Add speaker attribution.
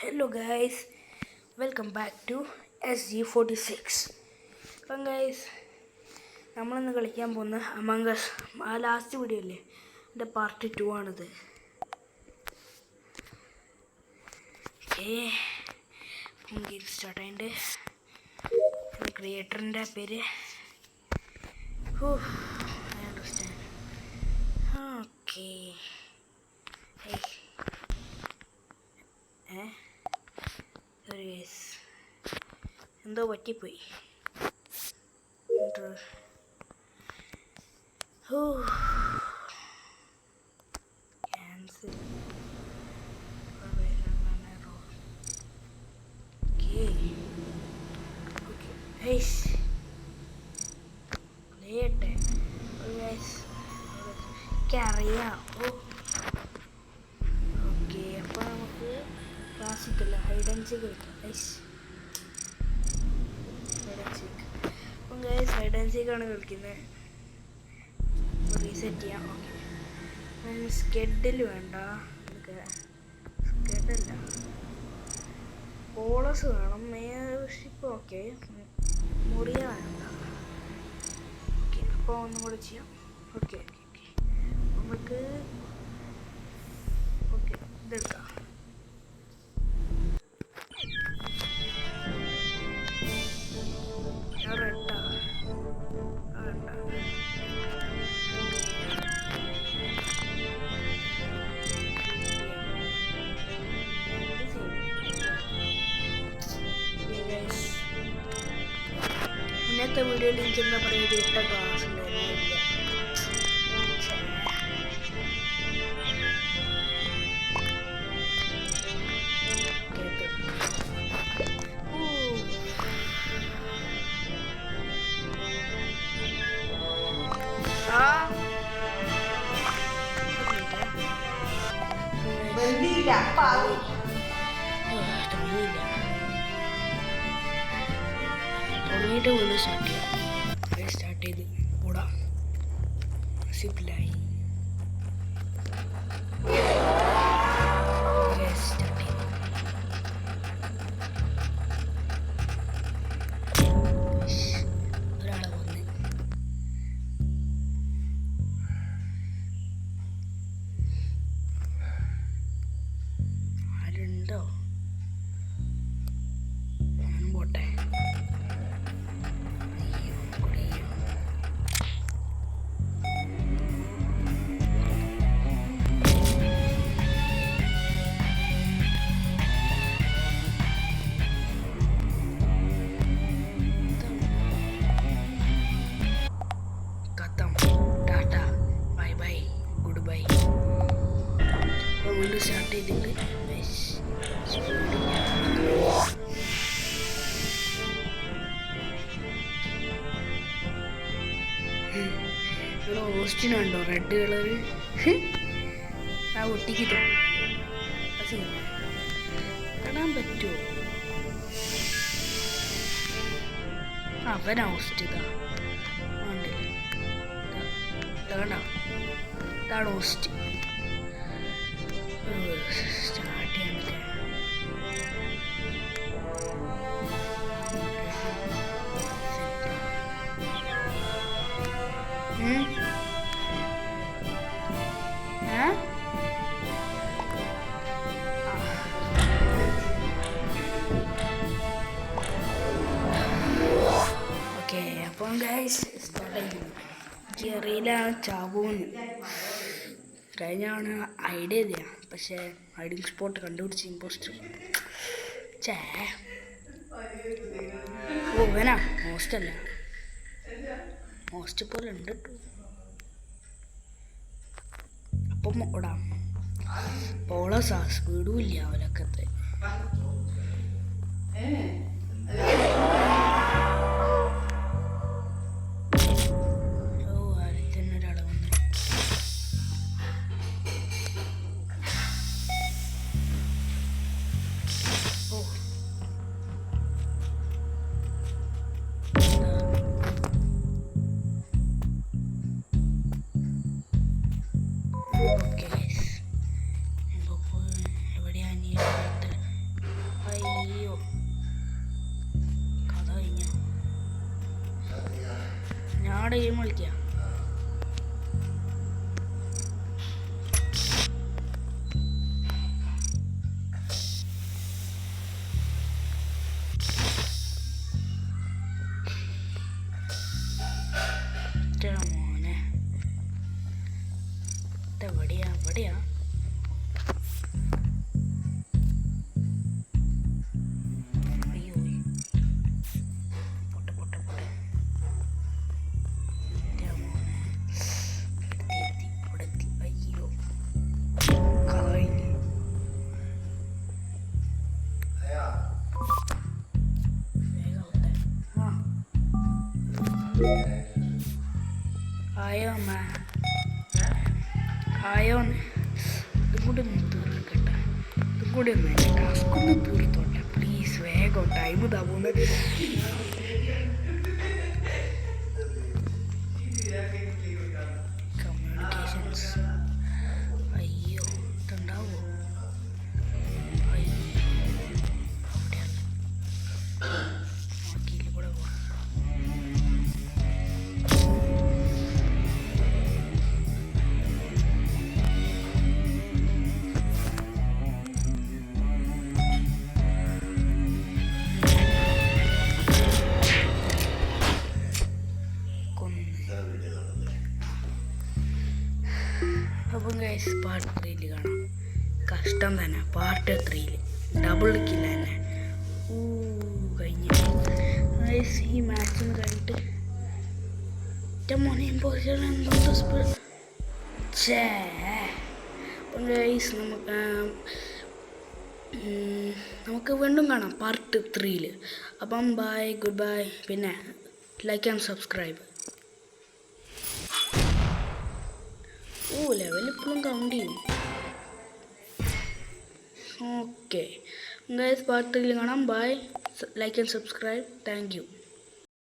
Speaker 1: Hello guys, welcome back to SG46. അപ്പം guys, നമ്മളിന്ന് കളിക്കാൻ പോകുന്ന അമംഗ് അസ് ആ ലാസ്റ്റ് വീഡിയോ അല്ലേ, എൻ്റെ പാർട്ട് 2 ആണിത്. അപ്പം ഗെയിം സ്റ്റാർട്ട് ആയിട്ട് ക്രിയേറ്ററിൻ്റെ പേര് I understand. Okay, sorry guys, എന്തോ പറ്റിപ്പോയി. ക്യാൻസൽ. അറിയാം. ഓക്കെ, അപ്പോൾ നമുക്ക് ക്ലാസിക്കല്ല ഹൈഡ് ആൻഡ് സീക്ക് കളിക്കാം. Hide and seek. അപ്പം ഗൈസ്, ഹൈഡ് ആൻഡ് സീക്കാണ് കളിക്കുന്നത്. റീസെറ്റ് ചെയ്യാം. ഓക്കെ, അപ്പം സ്കെഡിൽ വേണ്ട, നമുക്ക് സ്കെഡല്ല, ബോളസ് വേണം. മേയർഷിപ്പ് ഓക്കെ, മുറിയ വേണ്ട. ഓക്കെ, അപ്പോൾ ഒന്നും കൂടെ ചെയ്യാം. ഓക്കെ ഓക്കെ ഓക്കെ, നമുക്ക് ഓക്കെ ഇതെടുക്കാം. ഇന്നത്തെ വീഡിയോയിൽ എനിക്ക് എന്താ പറയുക, ഇട്ട ക്ലാസ് ഉണ്ടായിരുന്നില്ല. തുടങ്ങിയിട്ട് വീണ്ടും സ്റ്റാർട്ട് ചെയ്ത് ഓടാം. സിപ്പിലായി സ്റ്റാർട്ട് ചെയ്തു. ഒരാളെ വന്ന് ആരുണ്ടോ? ഞാനും പോട്ടെ. വീണ്ടും സ്റ്റാർട്ട് ചെയ്തിട്ട് ഇവിടെ ഹോസ്റ്റിനുണ്ടോ റെഡ് കളറ്? ആ ഒട്ടിക്ക് കാണാൻ പറ്റുമോ? അവനാ ഹോസ്റ്റ്. ഇതാണ് ഹോസ്റ്റ്. സ്റ്റാർട്ട് ചെയ്യാൻ ഓക്കെ. അപ്പം ഗൈസ് സ്റ്റാർട്ട് ചെയ്തു. എനിക്ക് അറിയില്ല ചാവൂന്ന്. കഴിഞ്ഞാണ് ഐഡിയ ചെയ്യാം, പക്ഷേ ഹൈഡിങ് സ്പോട്ട് കണ്ടുപിടിച്ച് ഇമ്പോസ്റ്റർ. ഇവനാ ഹോസ്റ്റല്ല, ഹോസ്റ്റ് പോലെ ഉണ്ട് കേട്ടോ. അപ്പം ഓടാം. പോളസാ സ്പീഡും ഇല്ല അവലൊക്കത്തെ. ആടെ ഗെയിം കളിക്കാം. മോനെ എവിടെയാ അയ്യോ പൊട്ടെ മോനെ ഇവിടെ എത്തി. അയ്യോ കഴിഞ്ഞു. ആയോന്ന് ഇതും കൂടി ഒന്ന് തീർക്കട്ടെ. ഇതും കൂടി ഒന്ന് ടാസ്ക് ഒന്ന് തീർത്തോട്ടെ പ്ലീസ്. വേഗം ടൈം ഇതാ പോകുന്നത്. കമ്മ്യൂണിക്കേഷൻസ് അയ്യോ ഇതുണ്ടാവോ? നോക്കിയില്ല കൂടെ പോവാം. അപ്പം ഗൈസ് പാർട്ട് 3 കാണാം. കഷ്ടം തന്നെ പാർട്ട് 3 ഡബിൾ കില്ല തന്നെ. കഴിഞ്ഞു ഗൈസ്. ഈ മാച്ചിന് കഴിഞ്ഞിട്ട് മോനെ ഇമ്പോസിബിൾ എന്തോ സ്പീഡ്. അപ്പം ഗൈസ് നമുക്ക് വീണ്ടും കാണാം പാർട്ട് 3. അപ്പം ബൈ, ഗുഡ് ബൈ. പിന്നെ ലൈക്ക് ആൻഡ് സബ്സ്ക്രൈബ്. ലെവൽ ഇപ്പോഴും കൗണ്ട് ചെയ്യും. ഓക്കെ ഗൈസ്, പാർട്ട് 3 കാണാം. Bye, like and subscribe. Thank U.